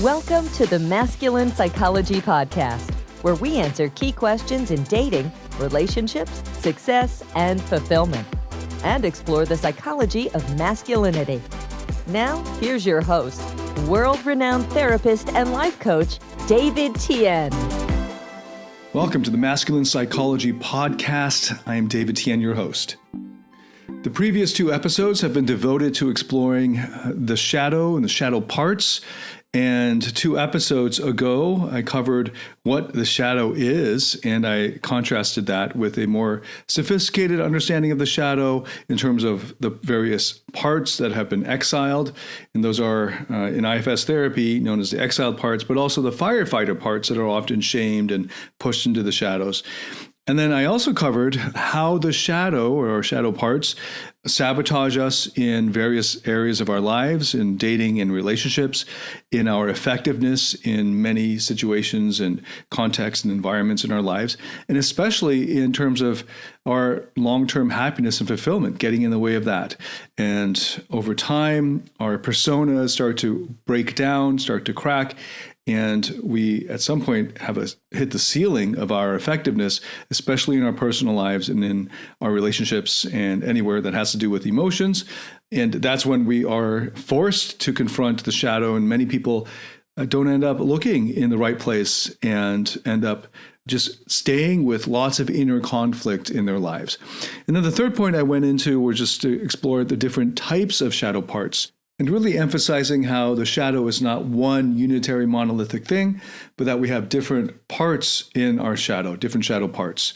Welcome to the Masculine Psychology Podcast, where we answer key questions in dating, relationships, success, and fulfillment, and explore the psychology of masculinity. Now, here's your host, world-renowned therapist and life coach, David Tian. Welcome to the Masculine Psychology Podcast. I am David Tian, your host. The previous two episodes have been devoted to exploring the shadow and the shadow parts. And 2 episodes ago, I covered what the shadow is, and I contrasted that with a more sophisticated understanding of the shadow in terms of the various parts that have been exiled. And those are, in IFS therapy, known as the exiled parts, but also the firefighter parts that are often shamed and pushed into the shadows. And then I also covered how the shadow or our shadow parts sabotage us in various areas of our lives, in dating and relationships, in our effectiveness in many situations and contexts and environments in our lives, and especially in terms of our long-term happiness and fulfillment, getting in the way of that. And over time, our personas start to break down, start to crack, and we, at some point, hit the ceiling of our effectiveness, especially in our personal lives and in our relationships and anywhere that has to do with emotions. And that's when we are forced to confront the shadow. And many people don't end up looking in the right place and end up just staying with lots of inner conflict in their lives. And then the third point I went into was just to explore the different types of shadow parts, and really emphasizing how the shadow is not one unitary monolithic thing, but that we have different parts in our shadow, different shadow parts.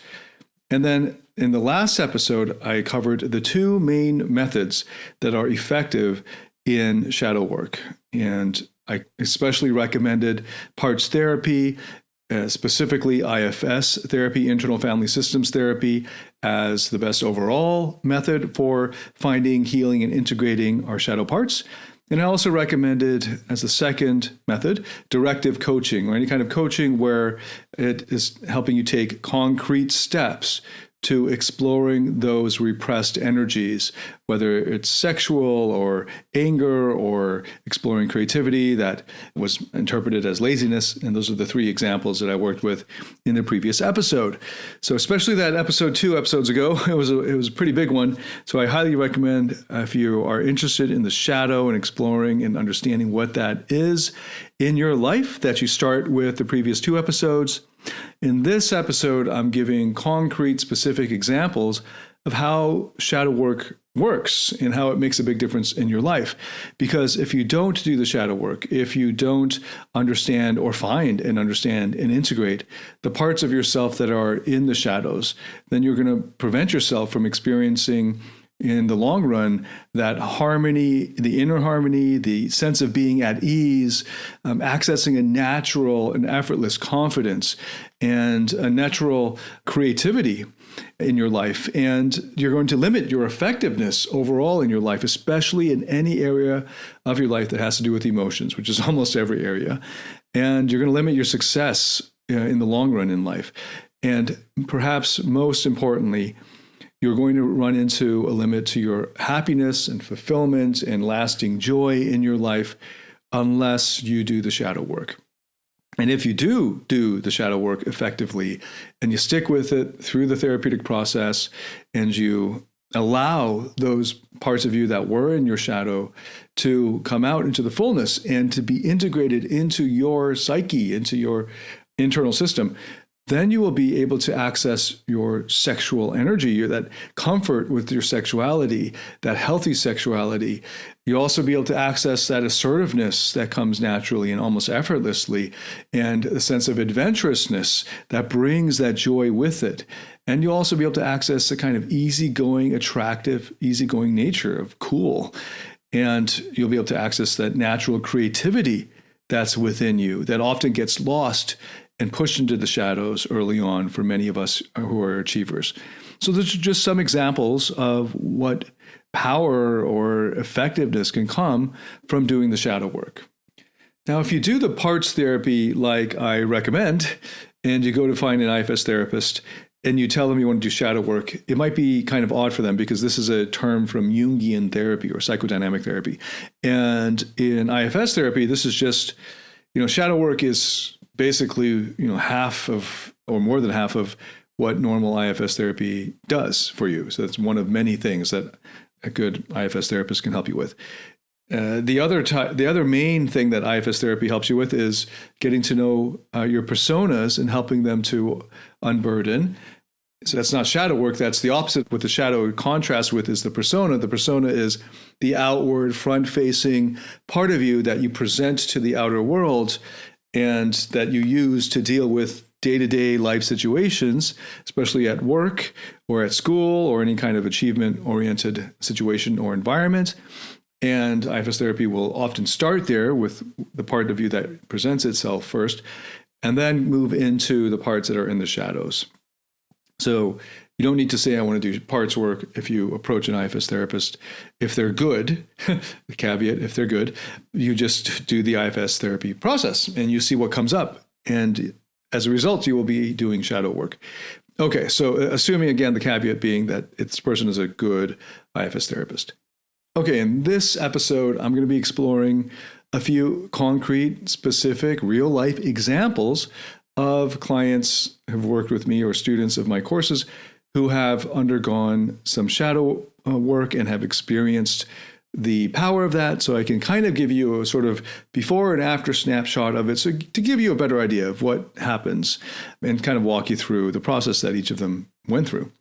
And then in the last episode, I covered the 2 main methods that are effective in shadow work. And I especially recommended parts therapy, specifically IFS therapy, internal family systems therapy, as the best overall method for finding, healing, and integrating our shadow parts. And I also recommended, as the second method, directive coaching, or any kind of coaching where it is helping you take concrete steps to exploring those repressed energies, whether it's sexual or anger or exploring creativity that was interpreted as laziness. And those are the 3 examples that I worked with in the previous episode. So especially that episode 2 episodes ago, it was a pretty big one. So I highly recommend, if you are interested in the shadow and exploring and understanding what that is in your life, that you start with the previous 2 episodes. In this episode, I'm giving concrete, specific examples of how shadow work works and how it makes a big difference in your life. Because if you don't do the shadow work, if you don't understand or find and understand and integrate the parts of yourself that are in the shadows, then you're going to prevent yourself from experiencing in the long run, that harmony, the inner harmony, the sense of being at ease, accessing a natural and effortless confidence and a natural creativity in your life. And you're going to limit your effectiveness overall in your life, especially in any area of your life that has to do with emotions, which is almost every area. And you're going to limit your success in the long run in life. And perhaps most importantly, you're going to run into a limit to your happiness and fulfillment and lasting joy in your life unless you do the shadow work. And if you do the shadow work effectively and you stick with it through the therapeutic process and you allow those parts of you that were in your shadow to come out into the fullness and to be integrated into your psyche, into your internal system, then you will be able to access your sexual energy, that comfort with your sexuality, that healthy sexuality. You'll also be able to access that assertiveness that comes naturally and almost effortlessly, and a sense of adventurousness that brings that joy with it. And you'll also be able to access the kind of easygoing, attractive, easygoing nature of cool. And you'll be able to access that natural creativity that's within you that often gets lost and pushed into the shadows early on for many of us who are achievers. So those are just some examples of what power or effectiveness can come from doing the shadow work. Now, if you do the parts therapy like I recommend, and you go to find an IFS therapist, and you tell them you want to do shadow work, it might be kind of odd for them because this is a term from Jungian therapy or psychodynamic therapy. And in IFS therapy, this is just shadow work is basically, half of, or more than half of what normal IFS therapy does for you. So it's one of many things that a good IFS therapist can help you with. The other main thing that IFS therapy helps you with is getting to know your personas and helping them to unburden. So that's not shadow work. That's the opposite. What the shadow contrasts with is the persona. The persona is the outward, front-facing part of you that you present to the outer world and that you use to deal with day-to-day life situations, especially at work or at school or any kind of achievement-oriented situation or environment. And IFS therapy will often start there with the part of you that presents itself first, and then move into the parts that are in the shadows. So you don't need to say, I want to do parts work if you approach an IFS therapist. If they're good, the caveat, if they're good, you just do the IFS therapy process and you see what comes up. And as a result, you will be doing shadow work. Okay, so assuming again, the caveat being that this person is a good IFS therapist. Okay, in this episode, I'm going to be exploring a few concrete, specific, real-life examples of clients who've worked with me or students of my courses who have undergone some shadow work and have experienced the power of that. So I can kind of give you a sort of before and after snapshot of it, so to give you a better idea of what happens and kind of walk you through the process that each of them went through.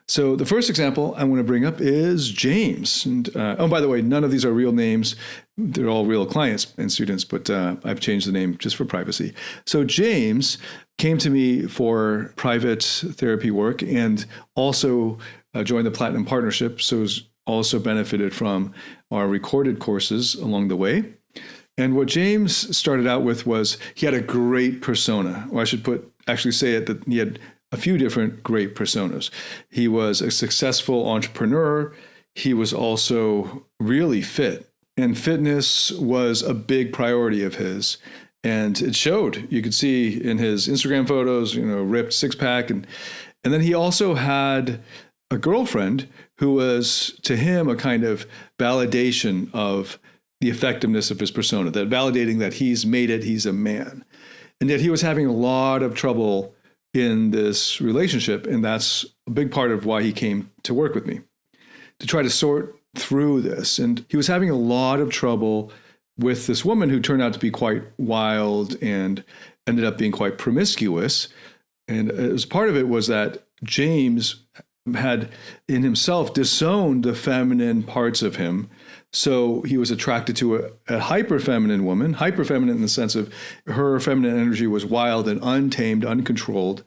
So the first example I want to bring up is James. And oh, by the way, none of these are real names. They're all real clients and students, but I've changed the name just for privacy. So James came to me for private therapy work and also joined the Platinum Partnership. So has also benefited from our recorded courses along the way. And what James started out with was he had a great persona, or I should say it that he had a few different great personas. He was a successful entrepreneur. He was also really fit, and fitness was a big priority of his. And it showed. You could see in his Instagram photos, ripped six-pack. And then he also had a girlfriend who was, to him, a kind of validation of the effectiveness of his persona, that validating that he's made it, he's a man. And yet he was having a lot of trouble in this relationship. And that's a big part of why he came to work with me, to try to sort through this. And he was having a lot of trouble with this woman who turned out to be quite wild and ended up being quite promiscuous. And as part of it was that James had in himself disowned the feminine parts of him. So he was attracted to a hyper-feminine woman, hyper-feminine in the sense of her feminine energy was wild and untamed, uncontrolled,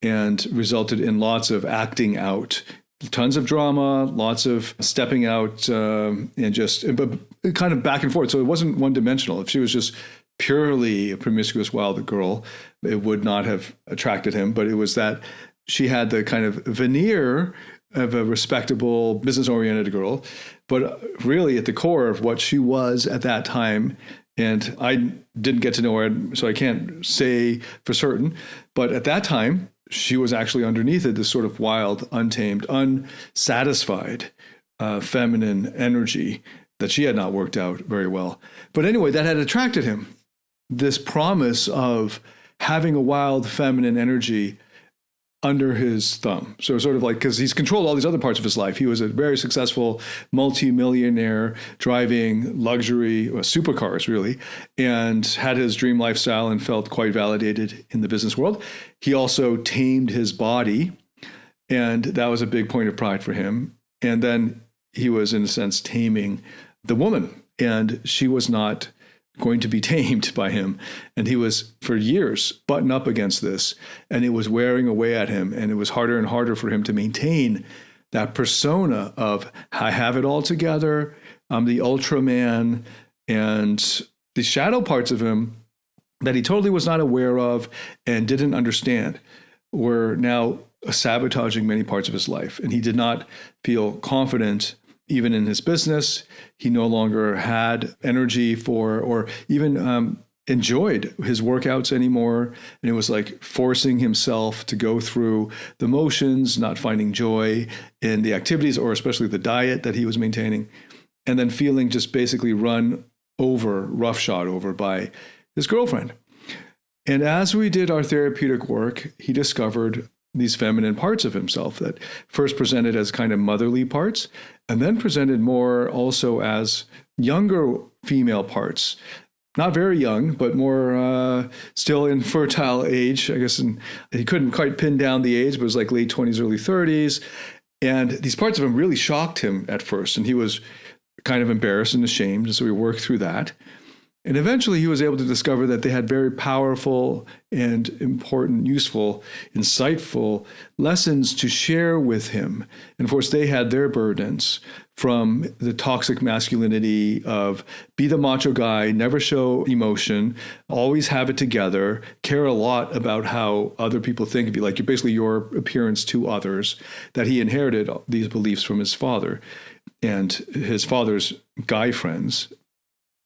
and resulted in lots of acting out, tons of drama, lots of stepping out, and just kind of back and forth. So it wasn't one-dimensional. If she was just purely a promiscuous, wild girl, it would not have attracted him. But it was that she had the kind of veneer of a respectable, business-oriented girl, but really at the core of what she was at that time, and I didn't get to know her, so I can't say for certain, but at that time, she was actually underneath it, this sort of wild, untamed, unsatisfied feminine energy that she had not worked out very well. But anyway, that had attracted him. This promise of having a wild feminine energy under his thumb. So sort of like, because he's controlled all these other parts of his life. He was a very successful multi-millionaire driving luxury supercars, really, and had his dream lifestyle and felt quite validated in the business world. He also tamed his body, and that was a big point of pride for him. And then he was, in a sense, taming the woman, and she was not going to be tamed by him. And he was, for years, buttoned up against this, and it was wearing away at him. And it was harder and harder for him to maintain that persona of, I have it all together, I'm the Ultraman, and the shadow parts of him that he totally was not aware of and didn't understand were now sabotaging many parts of his life. And he did not feel confident even in his business. He no longer had energy for, or even enjoyed his workouts anymore. And it was like forcing himself to go through the motions, not finding joy in the activities, or especially the diet that he was maintaining. And then feeling just basically run over, roughshod over by his girlfriend. And as we did our therapeutic work, he discovered these feminine parts of himself that first presented as kind of motherly parts, and then presented more also as younger female parts. Not very young, but more still in fertile age, I guess. And he couldn't quite pin down the age, but it was like late 20s, early 30s. And these parts of him really shocked him at first. And he was kind of embarrassed and ashamed. And so we worked through that. And eventually he was able to discover that they had very powerful and important, useful, insightful lessons to share with him. And of course, they had their burdens from the toxic masculinity of be the macho guy, never show emotion, always have it together, care a lot about how other people think of you, like you're basically your appearance to others, that he inherited these beliefs from his father and his father's guy friends.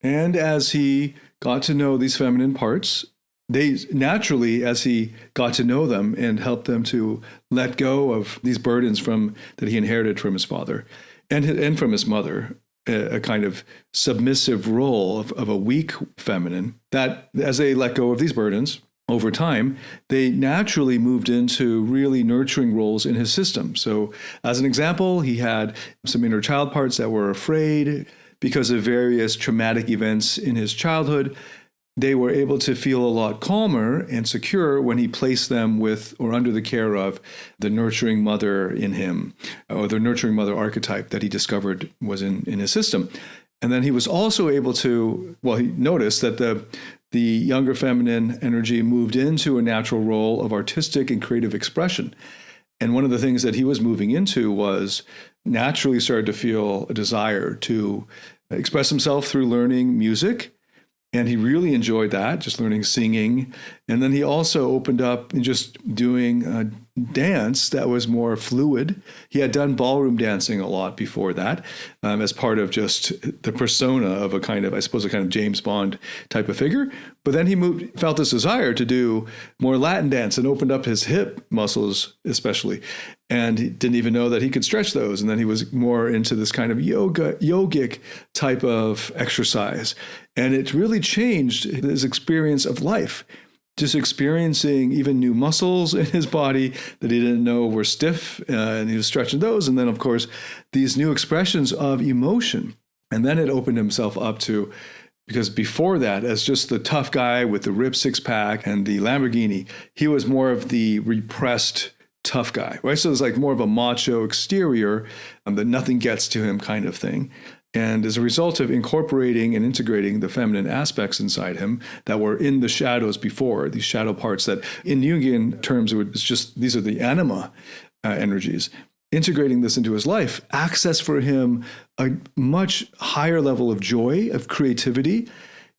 And as he got to know these feminine parts, they naturally, as he got to know them and helped them to let go of these burdens that he inherited from his father and from his mother, a kind of submissive role of a weak feminine, that as they let go of these burdens over time, they naturally moved into really nurturing roles in his system. So as an example, he had some inner child parts that were afraid because of various traumatic events in his childhood. They were able to feel a lot calmer and secure when he placed them with or under the care of the nurturing mother in him, or the nurturing mother archetype that he discovered was in his system. And then he was also able to, he noticed that the younger feminine energy moved into a natural role of artistic and creative expression. And one of the things that he was moving into was naturally started to feel a desire to express himself through learning music. And he really enjoyed that, just learning singing. And then he also opened up and just doing a dance that was more fluid. He had done ballroom dancing a lot before that, as part of just the persona of a kind of James Bond type of figure. But then he felt this desire to do more Latin dance and opened up his hip muscles especially. And he didn't even know that he could stretch those. And then he was more into this kind of yogic type of exercise. And it really changed his experience of life, just experiencing even new muscles in his body that he didn't know were stiff, and he was stretching those. And then, of course, these new expressions of emotion. And then it opened himself up to, because before that, as just the tough guy with the ripped six-pack and the Lamborghini, he was more of the repressed tough guy, right? So it's like more of a macho exterior that nothing gets to him kind of thing. And as a result of incorporating and integrating the feminine aspects inside him that were in the shadows before, these shadow parts that in Jungian terms, it's just, these are the anima energies, integrating this into his life, access for him a much higher level of joy, of creativity.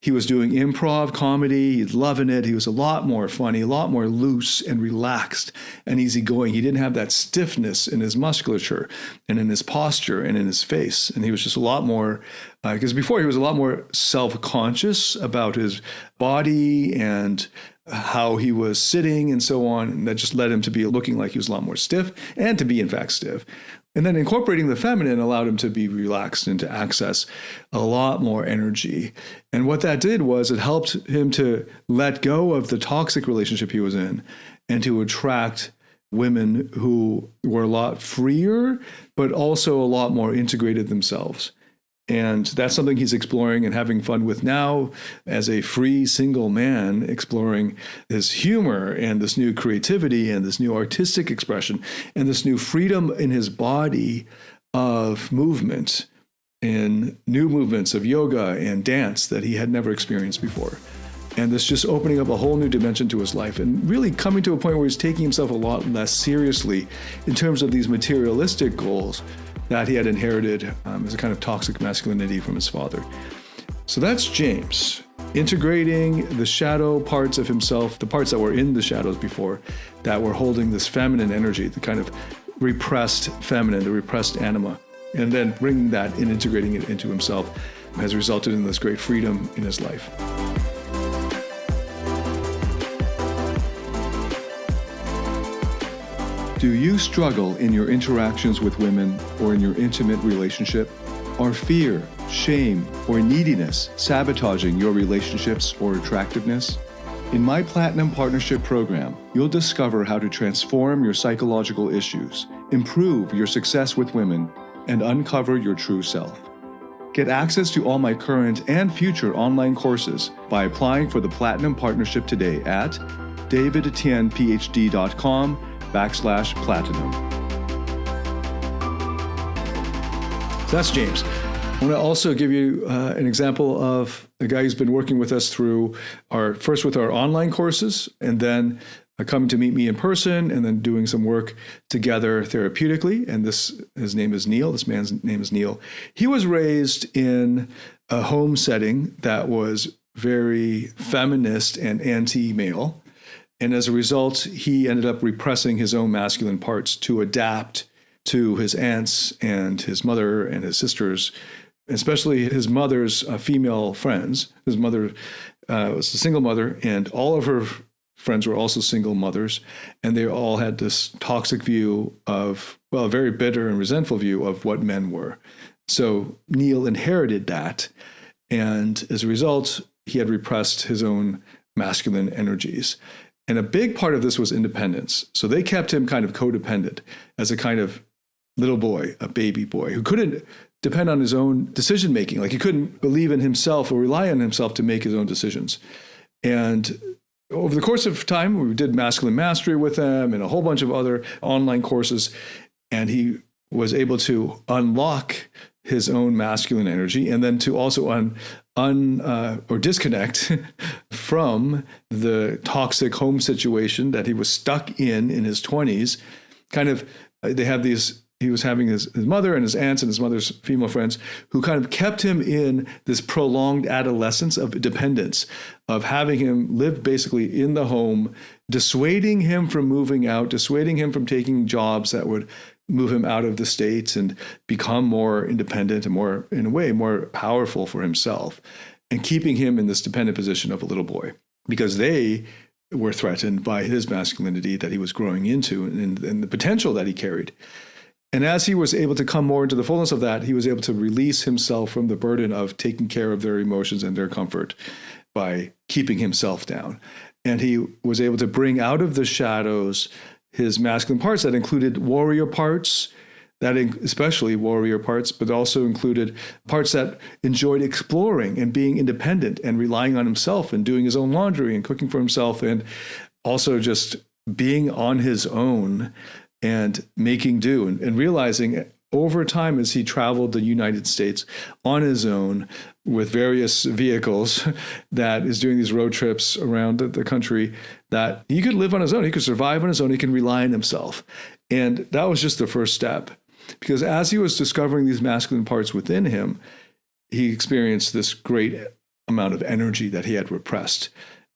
He was doing improv comedy. He's loving it. He was a lot more funny, a lot more loose and relaxed and easygoing. He didn't have that stiffness in his musculature and in his posture and in his face. And he was just a lot more, because before he was a lot more self-conscious about his body and how he was sitting and so on. And that just led him to be looking like he was a lot more stiff and to be in fact stiff. And then incorporating the feminine allowed him to be relaxed and to access a lot more energy. And what that did was it helped him to let go of the toxic relationship he was in and to attract women who were a lot freer, but also a lot more integrated themselves. And that's something he's exploring and having fun with now as a free single man, exploring his humor and this new creativity and this new artistic expression and this new freedom in his body of movement and new movements of yoga and dance that he had never experienced before. And this just opening up a whole new dimension to his life and really coming to a point where he's taking himself a lot less seriously in terms of these materialistic goals that he had inherited as a kind of toxic masculinity from his father. So that's James, integrating the shadow parts of himself, the parts that were in the shadows before, that were holding this feminine energy, the kind of repressed feminine, the repressed anima, and then bringing that and integrating it into himself has resulted in this great freedom in his life. Do you struggle in your interactions with women or in your intimate relationship? Are fear, shame, or neediness sabotaging your relationships or attractiveness? In my Platinum Partnership Program, you'll discover how to transform your psychological issues, improve your success with women, and uncover your true self. Get access to all my current and future online courses by applying for the Platinum Partnership today at davidtianphd.com/platinum. So that's James. I want to also give you an example of a guy who's been working with us through first with our online courses, and then coming to meet me in person, and then doing some work together therapeutically. And his name is Neil. This man's name is Neil. He was raised in a home setting that was very feminist and anti-male. And as a result, he ended up repressing his own masculine parts to adapt to his aunts and his mother and his sisters, especially his mother's female friends. His mother was a single mother, and all of her friends were also single mothers, and they all had this toxic view of, well, a very bitter and resentful view of what men were. So Neil inherited that, and as a result, he had repressed his own masculine energies. And a big part of this was independence. So they kept him kind of codependent as a kind of little boy, a baby boy, who couldn't depend on his own decision making. Like, he couldn't believe in himself or rely on himself to make his own decisions. And over the course of time, we did masculine mastery with him and a whole bunch of other online courses. And he was able to unlock his own masculine energy, and then to also disconnect from the toxic home situation that he was stuck in his 20s. Kind of, they have these, he was having his mother and his aunts and his mother's female friends who kind of kept him in this prolonged adolescence of dependence, of having him live basically in the home, dissuading him from moving out, dissuading him from taking jobs that would move him out of the States and become more independent and more, in a way, more powerful for himself, and keeping him in this dependent position of a little boy, because they were threatened by his masculinity that he was growing into and the potential that he carried. And as he was able to come more into the fullness of that, he was able to release himself from the burden of taking care of their emotions and their comfort by keeping himself down. And he was able to bring out of the shadows his masculine parts that included warrior parts, especially warrior parts, but also included parts that enjoyed exploring and being independent and relying on himself and doing his own laundry and cooking for himself, and also just being on his own and making do, and realizing over time as he traveled the United States on his own with various vehicles, that is doing these road trips around the country, that he could live on his own, he could survive on his own, he can rely on himself. And that was just the first step, because as he was discovering these masculine parts within him, he experienced this great amount of energy that he had repressed.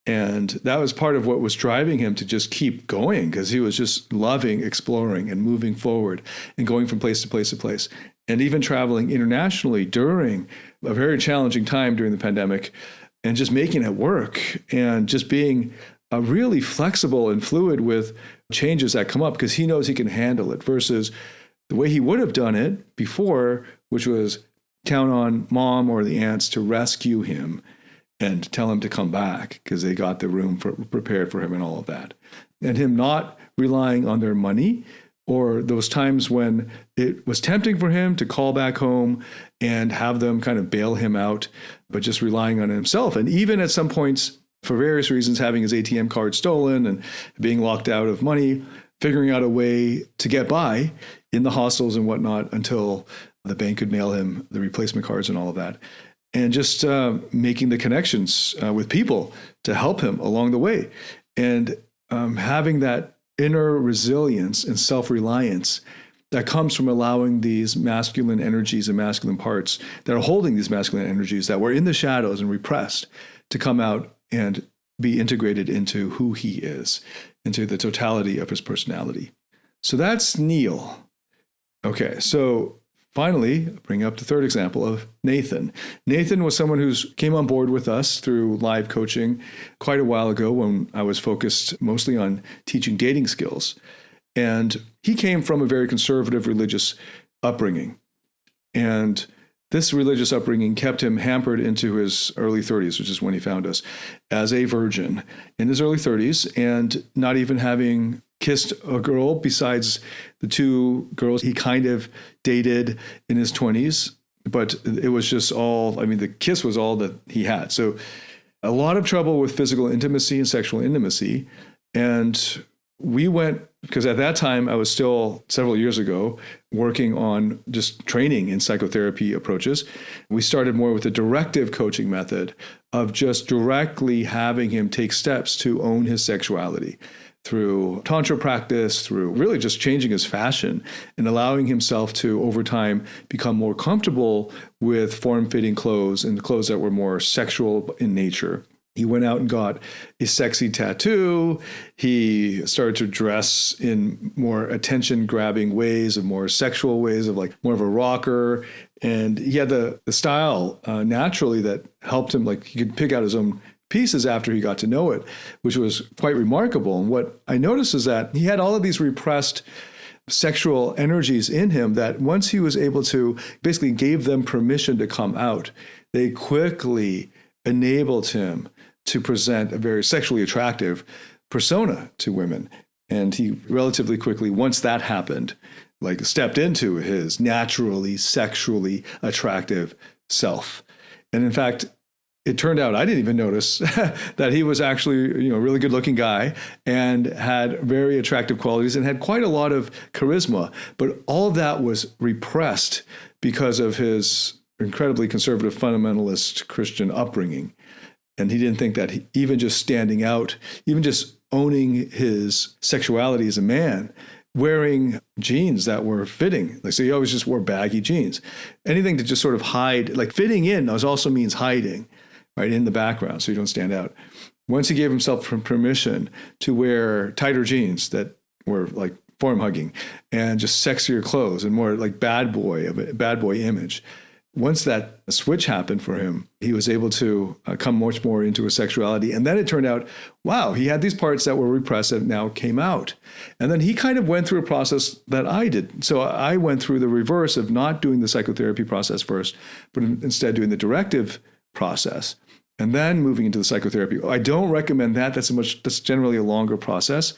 And that was part of what was driving him to just keep going, because he was just loving exploring and moving forward and going from place to place to place, and even traveling internationally during a very challenging time during the pandemic, and just making it work and just being really flexible and fluid with changes that come up, because he knows he can handle it, versus the way he would have done it before, which was count on mom or the aunts to rescue him and tell him to come back because they got the room prepared for him and all of that. And him not relying on their money, or those times when it was tempting for him to call back home and have them kind of bail him out, but just relying on himself. And even at some points, for various reasons, having his ATM card stolen and being locked out of money, figuring out a way to get by in the hostels and whatnot until the bank could mail him the replacement cards and all of that. And just making the connections with people to help him along the way. And having that inner resilience and self-reliance that comes from allowing these masculine energies and masculine parts that are holding these masculine energies that were in the shadows and repressed to come out and be integrated into who he is, into the totality of his personality. So that's Neil. Okay, so finally, bring up the third example of Nathan. Nathan was someone who came on board with us through live coaching quite a while ago when I was focused mostly on teaching dating skills. And he came from a very conservative religious upbringing. And this religious upbringing kept him hampered into his early 30s, which is when he found us, as a virgin in his early 30s, and not even having kissed a girl besides the two girls he kind of dated in his 20s. But it was just all, the kiss was all that he had. So a lot of trouble with physical intimacy and sexual intimacy. And we went, because at that time I was still, several years ago, working on just training in psychotherapy approaches. We started more with a directive coaching method of just directly having him take steps to own his sexuality through tantra practice, through really just changing his fashion and allowing himself to, over time, become more comfortable with form-fitting clothes and clothes that were more sexual in nature. He went out and got a sexy tattoo. He started to dress in more attention-grabbing ways, of more sexual ways, of like more of a rocker. And he had the style naturally that helped him, like he could pick out his own pieces after he got to know it, which was quite remarkable. And what I noticed is that he had all of these repressed sexual energies in him that once he was able to basically gave them permission to come out, they quickly enabled him to present a very sexually attractive persona to women. And he relatively quickly, once that happened, like stepped into his naturally sexually attractive self. And in fact, it turned out I didn't even notice that he was actually, a really good looking guy and had very attractive qualities and had quite a lot of charisma. But all of that was repressed because of his incredibly conservative fundamentalist Christian upbringing. And he didn't think that even just standing out, even just owning his sexuality as a man, wearing jeans that were fitting. Like, so he always just wore baggy jeans. Anything to just sort of hide, like fitting in also means hiding, right, in the background so you don't stand out. Once he gave himself permission to wear tighter jeans that were like form hugging and just sexier clothes and more like bad boy image, once that switch happened for him, he was able to come much more into his sexuality. And then it turned out, wow, he had these parts that were repressed that now came out. And then he kind of went through a process that I did. So I went through the reverse of not doing the psychotherapy process first, but instead doing the directive process and then moving into the psychotherapy. I don't recommend that. That's generally a longer process.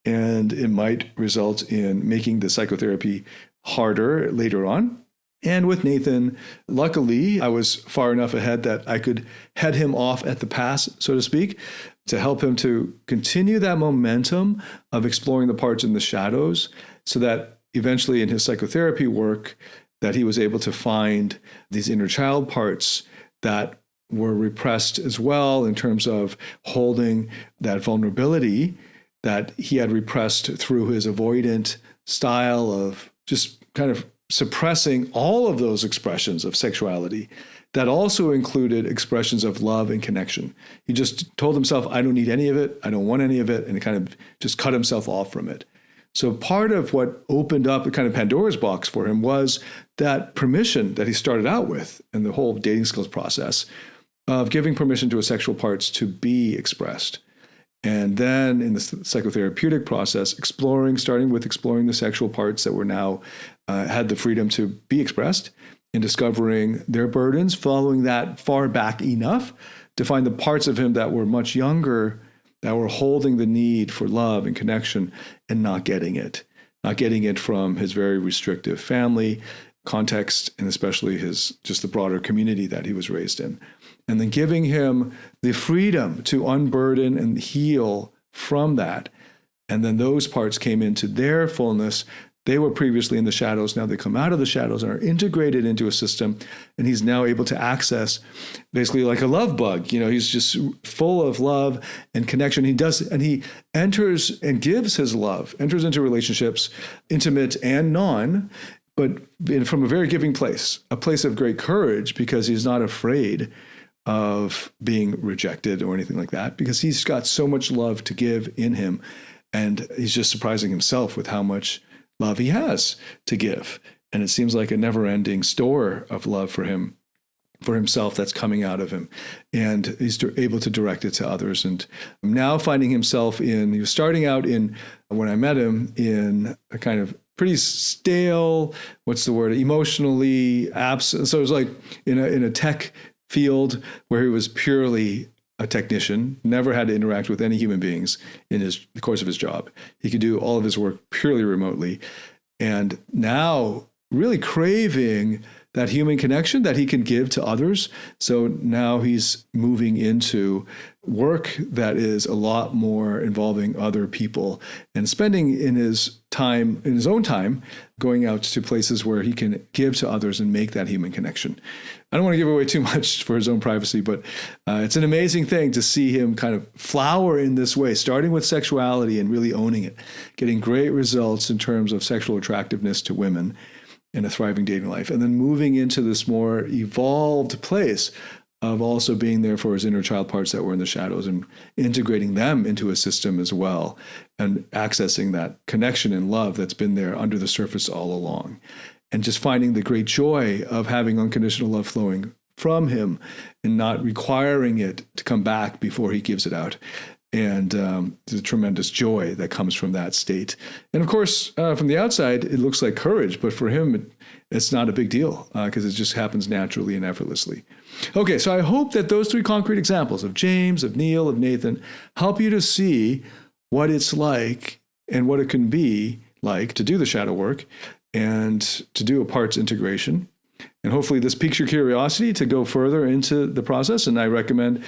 And it might result in making the psychotherapy harder later on. And with Nathan, luckily, I was far enough ahead that I could head him off at the pass, so to speak, to help him to continue that momentum of exploring the parts in the shadows so that eventually in his psychotherapy work that he was able to find these inner child parts that were repressed as well in terms of holding that vulnerability that he had repressed through his avoidant style of just kind of suppressing all of those expressions of sexuality that also included expressions of love and connection. He just told himself, I don't need any of it. I don't want any of it. And he kind of just cut himself off from it. So part of what opened up a kind of Pandora's box for him was that permission that he started out with in the whole dating skills process of giving permission to his sexual parts to be expressed. And then in the psychotherapeutic process, starting with exploring the sexual parts that were now had the freedom to be expressed and discovering their burdens, following that far back enough to find the parts of him that were much younger, that were holding the need for love and connection and not getting it from his very restrictive family context and especially just the broader community that he was raised in. And then giving him the freedom to unburden and heal from that. And then those parts came into their fullness. They were previously in the shadows. Now they come out of the shadows and are integrated into a system. And he's now able to access basically like a love bug. He's just full of love and connection. He enters and gives his love, enters into relationships, intimate and non, but from a very giving place, a place of great courage because he's not afraid of being rejected or anything like that, because he's got so much love to give in him. And he's just surprising himself with how much love he has to give. And it seems like a never-ending store of love for himself that's coming out of him. And he's able to direct it to others. And now finding himself he was starting out when I met him, in a kind of pretty stale, emotionally absent. So it was like in a tech field where he was purely a technician, never had to interact with any human beings in the course of his job. He could do all of his work purely remotely. And now really craving that human connection that he can give to others. So now he's moving into work that is a lot more involving other people and spending in his own time, going out to places where he can give to others and make that human connection. I don't want to give away too much for his own privacy, but it's an amazing thing to see him kind of flower in this way, starting with sexuality and really owning it, getting great results in terms of sexual attractiveness to women in a thriving dating life, and then moving into this more evolved place of also being there for his inner child parts that were in the shadows and integrating them into a system as well, and accessing that connection and love that's been there under the surface all along, and just finding the great joy of having unconditional love flowing from him and not requiring it to come back before he gives it out. And the tremendous joy that comes from that state. And of course, from the outside, it looks like courage, but for him, it's not a big deal because it just happens naturally and effortlessly. Okay, so I hope that those 3 concrete examples of James, of Neil, of Nathan help you to see what it's like and what it can be like to do the shadow work and to do a parts integration. And hopefully this piques your curiosity to go further into the process. And I recommend,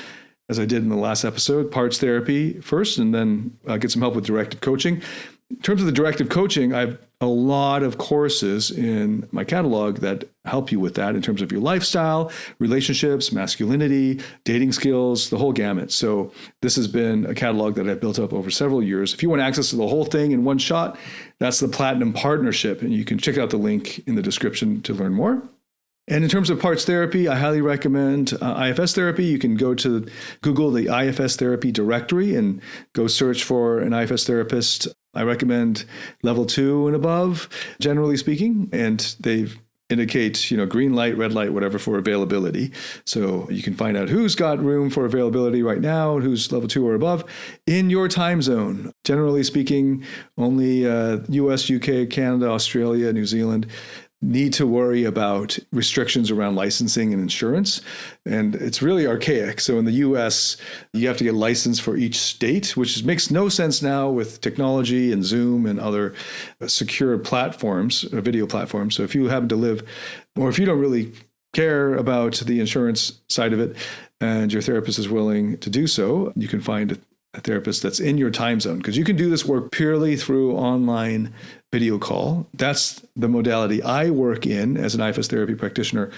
as I did in the last episode, parts therapy first, and then get some help with directive coaching. In terms of the directive coaching, I have a lot of courses in my catalog that help you with that in terms of your lifestyle, relationships, masculinity, dating skills, the whole gamut. So this has been a catalog that I've built up over several years. If you want access to the whole thing in one shot, that's the Platinum Partnership, and you can check out the link in the description to learn more. And in terms of parts therapy, I highly recommend IFS therapy. You can go to Google the IFS therapy directory and go search for an IFS therapist. I recommend level 2 and above, generally speaking, and they indicate, green light, red light, whatever for availability. So you can find out who's got room for availability right now, who's level 2 or above in your time zone. Generally speaking, only US, UK, Canada, Australia, New Zealand need to worry about restrictions around licensing and insurance. And it's really archaic. So in the US, you have to get licensed for each state, which makes no sense now with technology and Zoom and other secure platforms, video platforms. So if you happen to live, or if you don't really care about the insurance side of it, and your therapist is willing to do so, you can find a therapist that's in your time zone, because you can do this work purely through online video call. That's the modality I work in as an IFS therapy practitioner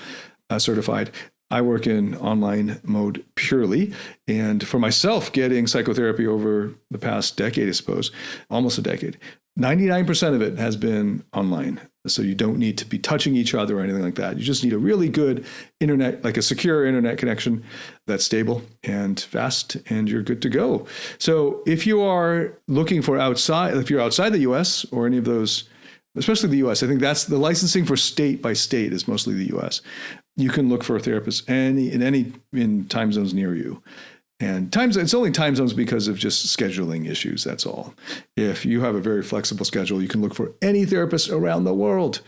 certified. I work in online mode purely. And for myself, getting psychotherapy over the past decade, I suppose, almost a decade, 99% of it has been online. So you don't need to be touching each other or anything like that. You just need a really good internet, like a secure internet connection that's stable and fast, and you're good to go. So if you are looking for if you're outside the US or any of those, especially the US, I think that's the licensing for state by state is mostly the US. You can look for a therapist in time zones near you. And it's only time zones because of just scheduling issues. That's all. If you have a very flexible schedule, you can look for any therapist around the world,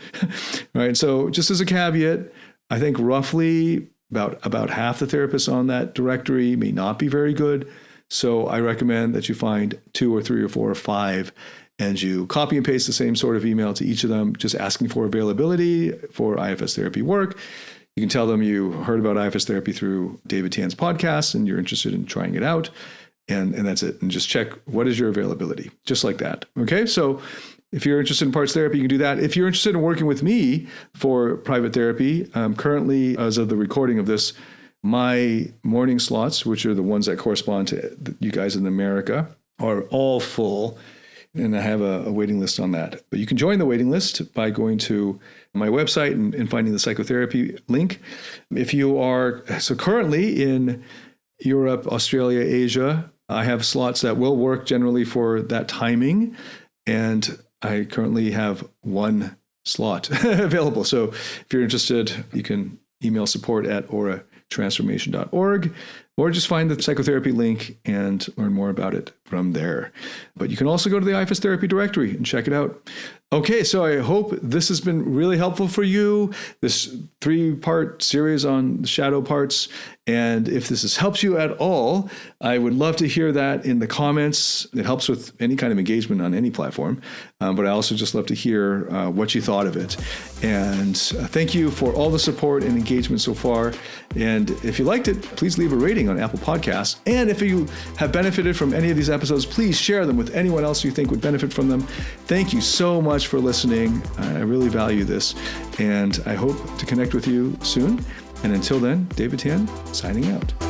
right? So just as a caveat, I think roughly about half the therapists on that directory may not be very good. So I recommend that you find 2 or 3 or 4 or 5, and you copy and paste the same sort of email to each of them, just asking for availability for IFS therapy work. You can tell them you heard about IFS therapy through David Tian's podcast and you're interested in trying it out. And that's it. And just check, what is your availability? Just like that. Okay. So if you're interested in parts therapy, you can do that. If you're interested in working with me for private therapy, currently, as of the recording of this, my morning slots, which are the ones that correspond to you guys in America, are all full. And I have a waiting list on that. But you can join the waiting list by going to my website and finding the psychotherapy link. If you are, so currently in Europe, Australia, Asia, I have slots that will work generally for that timing. And I currently have 1 slot available. So if you're interested, you can email support@auratransformation.org, or just find the psychotherapy link and learn more about it from there. But you can also go to the IFS therapy directory and check it out. Okay, so I hope this has been really helpful for you, this 3-part series on the shadow parts. And if this has helped you at all, I would love to hear that in the comments. It helps with any kind of engagement on any platform. But I also just love to hear what you thought of it. And thank you for all the support and engagement so far. And if you liked it, please leave a rating on Apple Podcasts. And if you have benefited from any of these episodes, please share them with anyone else you think would benefit from them. Thank you so much for listening. I really value this. And I hope to connect with you soon. And until then, David Tian, signing out.